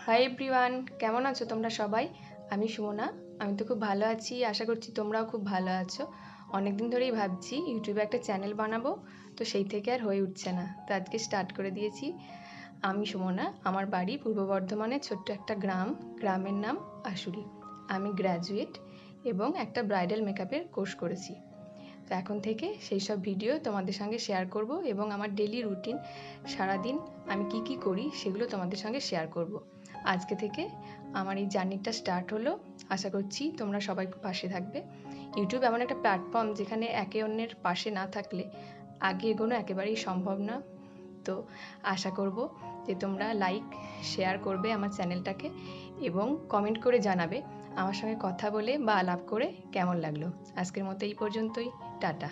Hi everyone, কেমন আছো তোমরা সবাই? আমি সুমনা। আমি তো খুব ভালো আছি, আশা করছি তোমরাও খুব ভালো আছো। অনেক দিন ধরেই ভাবছি ইউটিউবে একটা চ্যানেল বানাবো, তো সেই থেকে আর হয়ে উঠছে না, তো আজকে স্টার্ট করে দিয়েছি। আমি সুমনা, আমার বাড়ি পূর্ব বর্ধমানের ছোট্ট একটা গ্রামের নাম আশুরি। আমি গ্র্যাজুয়েট এবং একটা ব্রাইডাল মেকআপের কোর্স করেছি। তো এখন থেকে সেই সব ভিডিও তোমাদের সঙ্গে শেয়ার করব এবং আমার ডেলি রুটিন, সারাদিন আমি কি কি করি সেগুলো তোমাদের সঙ্গে শেয়ার করব। আজকে থেকে আমার এই জার্নিটা স্টার্ট হলো। আশা করছি তোমরা সবাই পাশে থাকবে। ইউটিউব এমন একটা প্ল্যাটফর্ম যেখানে একে অন্যের পাশে না থাকলে আগে এগোনো একেবারেই সম্ভব না। তো আশা করব যে তোমরা লাইক শেয়ার করবে আমার চ্যানেলটাকে এবং কমেন্ট করে জানাবে আমার সঙ্গে কথা বলে বা আলাপ করে কেমন লাগলো। আজকের মতো এই পর্যন্তই। টাটা।